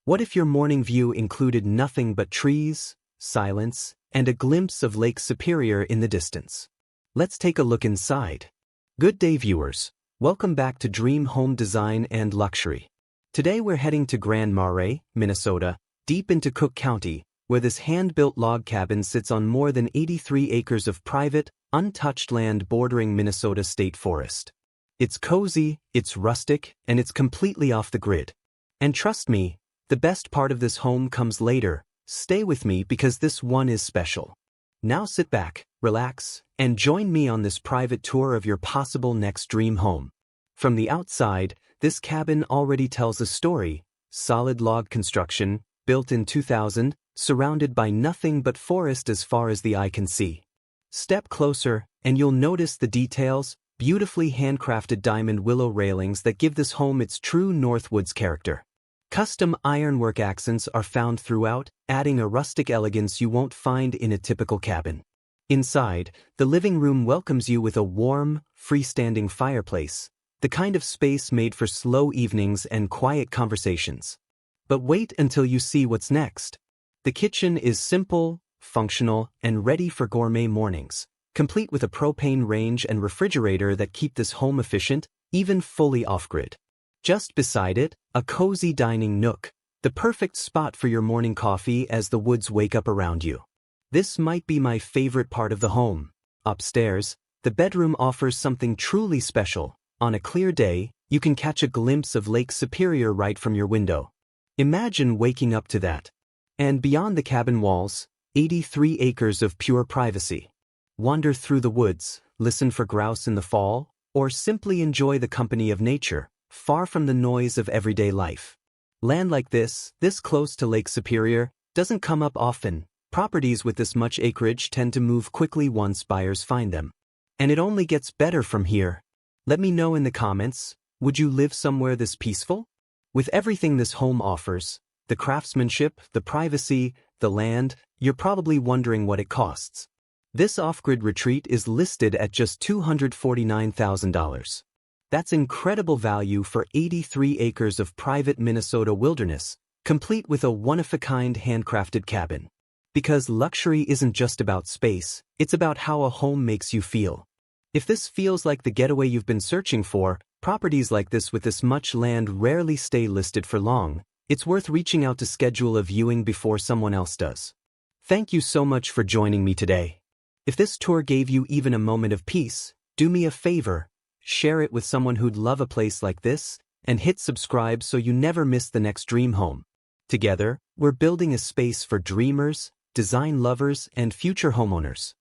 What if your morning view included nothing but trees, silence, and a glimpse of Lake Superior in the distance? Let's take a look inside. Good day, viewers. Welcome back to Dream Home Design and Luxury. Today we're heading to Grand Marais, Minnesota, deep into Cook County, where this hand-built log cabin sits on more than 83 acres of private, untouched land bordering Minnesota State Forest. It's cozy, it's rustic, and it's completely off the grid. And trust me, the best part of this home comes later. Stay with me because this one is special. Now sit back, relax, and join me on this private tour of your possible next dream home. From the outside, this cabin already tells a story. Solid log construction, built in 2000, surrounded by nothing but forest as far as the eye can see. Step closer, and you'll notice the details, beautifully handcrafted diamond willow railings that give this home its true Northwoods character. Custom ironwork accents are found throughout, adding a rustic elegance you won't find in a typical cabin. Inside, the living room welcomes you with a warm, freestanding fireplace, the kind of space made for slow evenings and quiet conversations. But wait until you see what's next. The kitchen is simple, functional, and ready for gourmet mornings, complete with a propane range and refrigerator that keep this home efficient, even fully off-grid. Just beside it, a cozy dining nook, the perfect spot for your morning coffee as the woods wake up around you. This might be my favorite part of the home. Upstairs, the bedroom offers something truly special. On a clear day, you can catch a glimpse of Lake Superior right from your window. Imagine waking up to that. And beyond the cabin walls, 83 acres of pure privacy. Wander through the woods, listen for grouse in the fall, or simply enjoy the company of nature, far from the noise of everyday life. Land like this close to Lake Superior, doesn't come up often. Properties with this much acreage tend to move quickly once buyers find them. And it only gets better from here. Let me know in the comments, would you live somewhere this peaceful? With everything this home offers, the craftsmanship, the privacy, the land, you're probably wondering what it costs. This off-grid retreat is listed at just $249,000. That's incredible value for 83 acres of private Minnesota wilderness, complete with a one-of-a-kind handcrafted cabin. Because luxury isn't just about space, it's about how a home makes you feel. If this feels like the getaway you've been searching for, properties like this with this much land rarely stay listed for long. It's worth reaching out to schedule a viewing before someone else does. Thank you so much for joining me today. If this tour gave you even a moment of peace, do me a favor. Share it with someone who'd love a place like this, and hit subscribe so you never miss the next dream home. Together, we're building a space for dreamers, design lovers, and future homeowners.